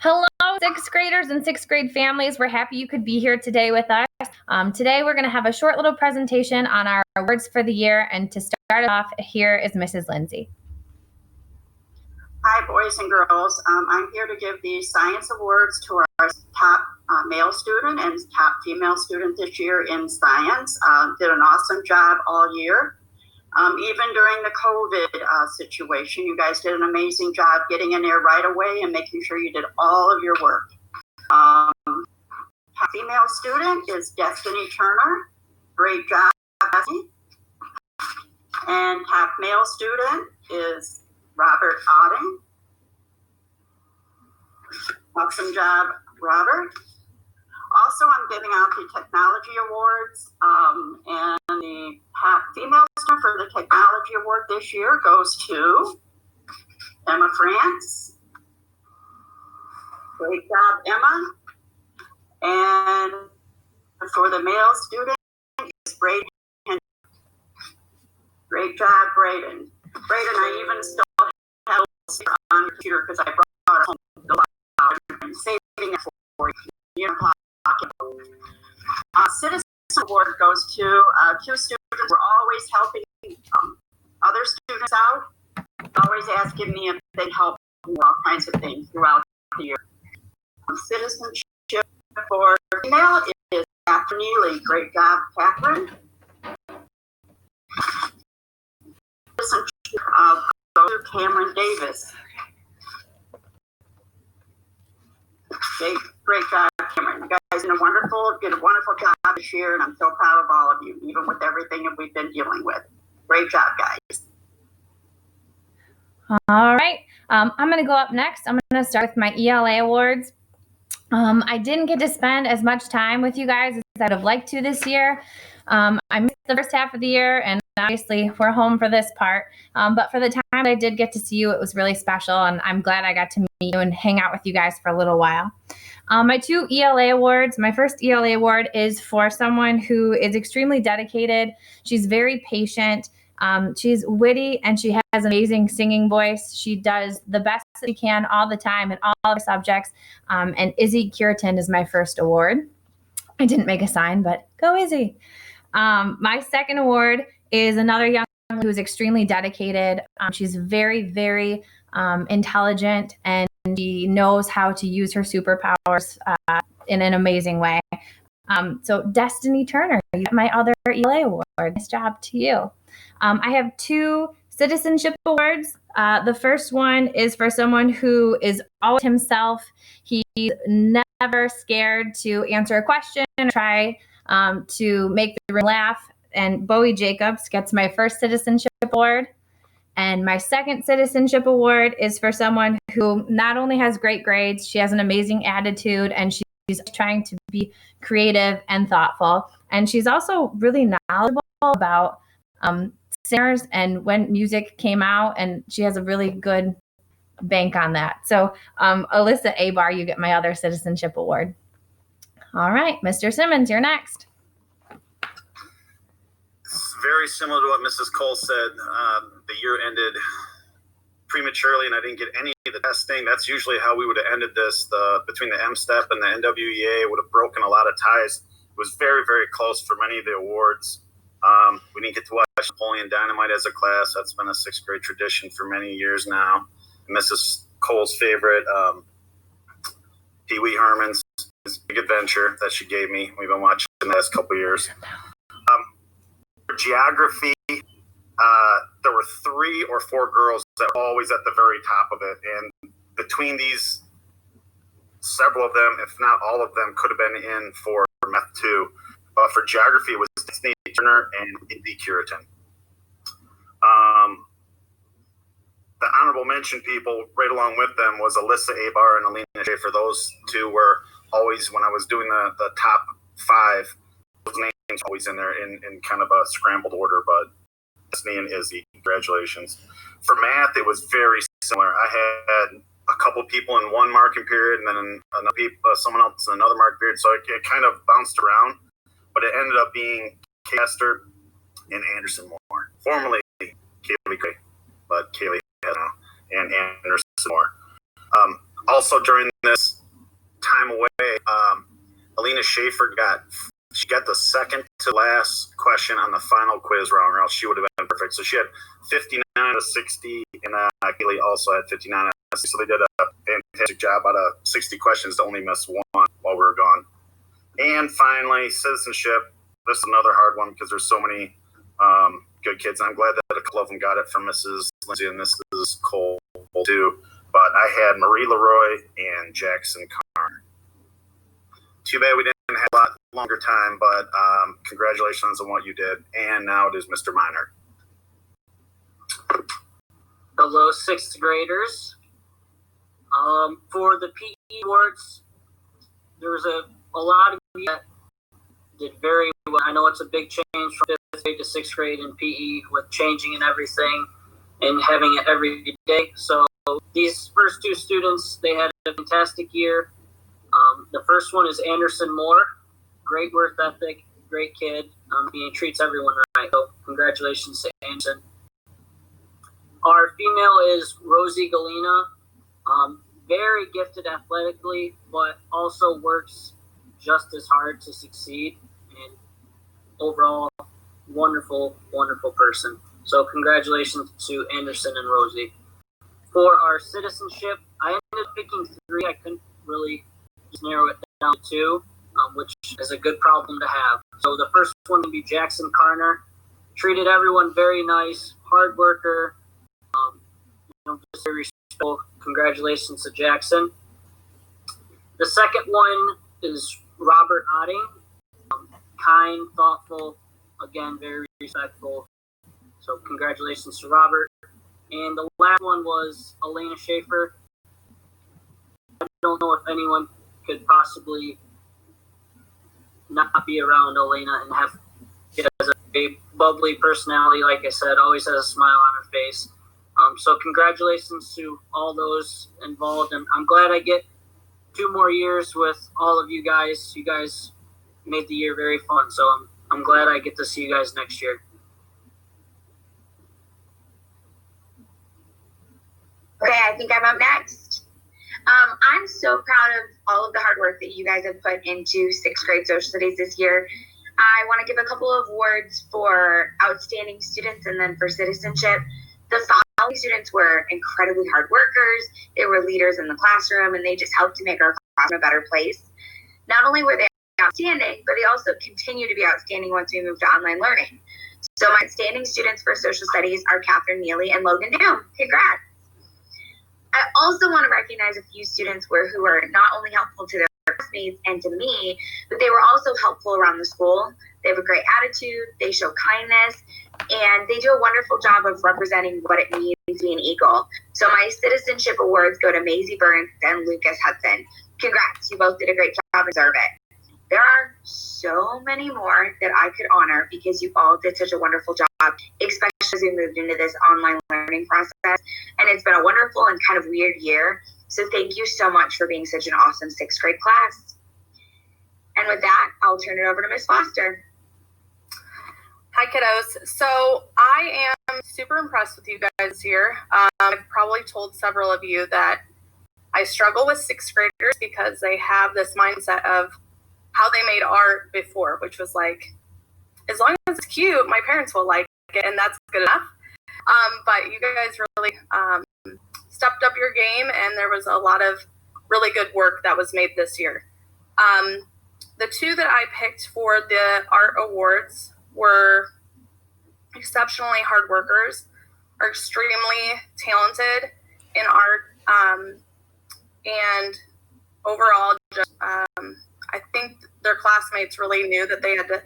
Hello, sixth graders and sixth grade families. We're happy you could be here today with us. Today we're going to have a short little presentation on our awards for the year. And to start off, here is Mrs. Lindsay. Hi, boys and girls. I'm here to give the science awards to our top male student and top female student this year in science. Did an awesome job all year. Even during the COVID situation, you guys did an amazing job getting in there right away and making sure you did all of your work. Top female student is Destiny Turner. Great job, Destiny. And top male student is Robert Otting. Awesome job, Robert. Also, I'm giving out the technology awards, and the top female student for the technology award this year goes to Emma France. Great job, Emma. And for the male student is Braden. Great job, Braden. Braden, I even still have a sticker on your computer because I brought it home and saving it for you. You know, Citizen Award goes to two students who are always helping other students out, always asking me if they'd help with all kinds of things throughout the year. Citizenship for female is Catherine Neely. Great job, Catherine. Citizenship goes to Cameron Davis. Great job, Cameron. You guys did a wonderful job this year, and I'm so proud of all of you, even with everything that we've been dealing with. Great job, guys. All right. I'm going to go up next. I'm going to start with my ELA Awards. I didn't get to spend as much time with you guys as I'd have liked to this year. I missed the first half of the year, and obviously we're home for this part. But for the time I did get to see you, it was really special, and I'm glad I got to meet you and hang out with you guys for a little while. My two ELA awards, my first ELA award is for someone who is extremely dedicated. She's very patient. She's witty, and she has an amazing singing voice. She does the best that she can all the time in all of her subjects. And Izzy Curitin is my first award. I didn't make a sign, but go Izzy. My second award is another young woman who's extremely dedicated. She's very, very intelligent, and she knows how to use her superpowers in an amazing way. So Destiny Turner, you got my other ELA award. Nice job to you. I have two citizenship awards. The first one is for someone who is always himself. He's never scared to answer a question or try to make the room laugh. And Bowie Jacobs gets my first citizenship award. And my second citizenship award is for someone who not only has great grades, she has an amazing attitude, and she's trying to be creative and thoughtful. And she's also really knowledgeable about singers and when music came out, and she has a really good bank on that. So Alyssa Abar, you get my other citizenship award. All right, Mr. Simmons, you're next. Very similar to what Mrs. Cole said. The year ended prematurely, and I didn't get any of the testing. That's usually how we would have ended this. Between the M-STEP and the NWEA, would have broken a lot of ties. It was very, very close for many of the awards. We didn't get to watch Napoleon Dynamite as a class. That's been a sixth grade tradition for many years now. Mrs. Cole's favorite, Pee Wee Herman's Big Adventure that she gave me. We've been watching the last couple of years. For geography, there were 3 or 4 girls that were always at the very top of it. And between these, several of them, if not all of them, could have been in for Math 2. But for geography, it was Destiny Turner and Izzy Curitin. The honorable mention people right along with them was Alyssa Abar and Alina Schaefer. Those two were always, when I was doing the top 5, those names always in there in kind of a scrambled order, but Destiny and Izzy, congratulations. For math, it was very similar. I had a couple people in one marking period, and then someone else in another marking period, so it kind of bounced around, but it ended up being Castor and Anderson Moore, formerly Kaylee Gray, but Kaylee had now, and Anderson Moore. Also during this time away, Alina Schaefer got the second to last question on the final quiz wrong, or else she would have been perfect. So she had 59 out of 60, and Kaylee also had 59 out of 60. So they did a fantastic job out of 60 questions to only miss one while we were gone. And finally, citizenship. This is another hard one because there's so many good kids. And I'm glad that a couple of them got it from Mrs. Lindsay and Mrs. Cole too. But I had Marie Leroy and Jackson Carr. Too bad we didn't have a lot longer time, but congratulations on what you did. And now it is Mr. Minor. Hello, sixth graders. For the PE awards, there was a lot of you that did very well. I know it's a big change from fifth grade to sixth grade in PE with changing and everything and having it every day. So these first two students, they had a fantastic year. The first one is Anderson Moore. Great work ethic, great kid. He treats everyone right. So congratulations to Anderson. Our female is Rosie Galena. Very gifted athletically, but also works just as hard to succeed. And overall, wonderful, wonderful person. So congratulations to Anderson and Rosie. For our citizenship, I ended up picking 3. I couldn't really just narrow it down to 2, which is a good problem to have. So the first one would be Jackson Carner. Treated everyone very nice, hard worker, just very respectful. Congratulations to Jackson. The second one is Robert Otting. Kind, thoughtful, again, very respectful. So congratulations to Robert. And the last one was Elena Schaefer. I don't know if anyone could possibly not be around Elena and have she has a bubbly personality, like I said, always has a smile on her face. So congratulations to all those involved, and I'm glad I get 2 more years with all of you guys. You guys made the year very fun, so I'm glad I get to see you guys next year. Okay, I think I'm up next. I'm so proud of all of the hard work that you guys have put into sixth grade social studies this year. I want to give a couple of awards for outstanding students and then for citizenship. The following students were incredibly hard workers. They were leaders in the classroom, and they just helped to make our classroom a better place. Not only were they outstanding, but they also continue to be outstanding once we move to online learning. So my outstanding students for social studies are Catherine Neely and Logan Doom. Congrats. I also want to recognize a few students who are not only helpful to their classmates and to me, but they were also helpful around the school. They have a great attitude, they show kindness, and they do a wonderful job of representing what it means to be an Eagle. So my citizenship awards go to Maisie Burns and Lucas Hudson. Congrats, you both did a great job and deserve it. There are so many more that I could honor because you all did such a wonderful job, especially as we moved into this online learning process. And it's been a wonderful and kind of weird year. So thank you so much for being such an awesome sixth grade class. And with that, I'll turn it over to Ms. Foster. Hi, kiddos. So I am super impressed with you guys here. I've probably told several of you that I struggle with sixth graders because they have this mindset of how they made art before, which was like, as long as it's cute, my parents will like it, and that's good enough. But you guys really stepped up your game, and there was a lot of really good work that was made this year. The 2 that I picked for the art awards were exceptionally hard workers, are extremely talented in art, and overall, just I think their classmates really knew that they had to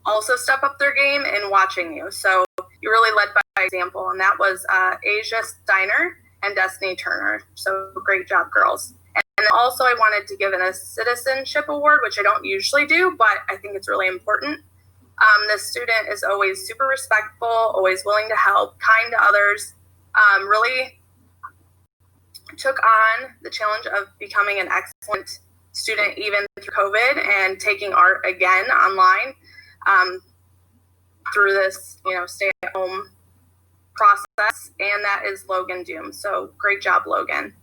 also step up their game in watching you. So you really led by example, and that was Asia Steiner and Destiny Turner. So great job, girls. And also I wanted to give a citizenship award, which I don't usually do, but I think it's really important. This student is always super respectful, always willing to help, kind to others, really took on the challenge of becoming an excellent student even through COVID and taking art again online through this, stay-at-home process, and that is Logan Doom. So great job, Logan.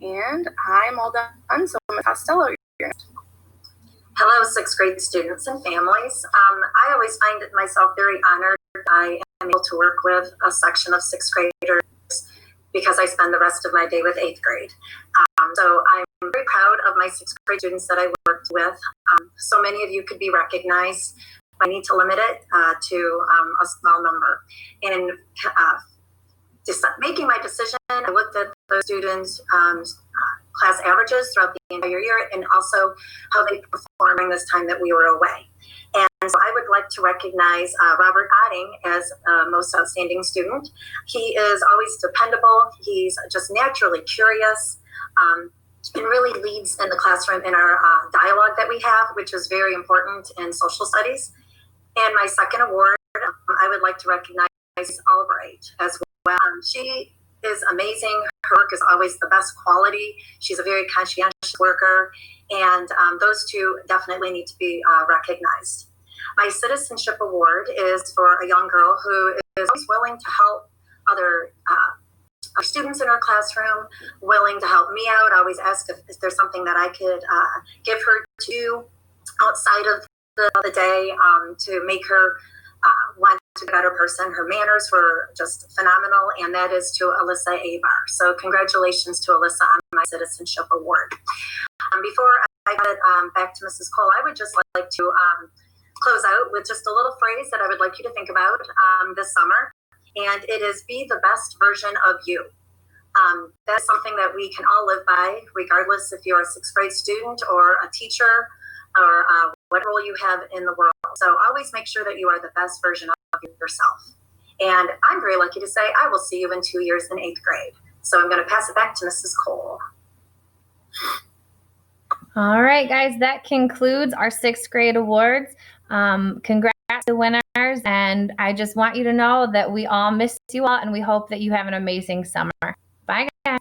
And I'm all done. So Ms. Costello, you're next. Hello, sixth grade students and families. I always find myself very honored I am able to work with a section of sixth graders because I spend the rest of my day with eighth grade. So I'm very proud of my sixth grade students that I worked with. So many of you could be recognized. I need to limit it to a small number. And making my decision, I looked at those students' class averages throughout the entire year and also how they performed during this time that we were away. And so I would like to recognize Robert Otting as most outstanding student. He is always dependable. He's just naturally curious and really leads in the classroom in our dialogue that we have, which is very important in social studies. And my second award, I would like to recognize Albright as well. She is amazing. Her work is always the best quality. She's a very conscientious worker, and those two definitely need to be recognized. My citizenship award is for a young girl who is always willing to help other students in her classroom, willing to help me out. I always ask if there's something that I could give her to do outside of the day to make her want to be a better person. Her manners were just phenomenal, and that is to Alyssa Abar. So congratulations to Alyssa on my citizenship award. Before I get it back to Mrs. Cole, I would just like to close out with just a little phrase that I would like you to think about this summer, and it is be the best version of you. That's something that we can all live by, regardless if you're a sixth grade student or a teacher or what role you have in the world. So always make sure that you are the best version of yourself. And I'm very lucky to say I will see you in 2 years in eighth grade. So I'm going to pass it back to Mrs. Cole. All right, guys, that concludes our sixth grade awards. Congrats to the winners. And I just want you to know that we all miss you all, and we hope that you have an amazing summer. Bye, guys.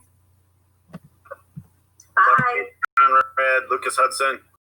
Bye. Lucas Hudson.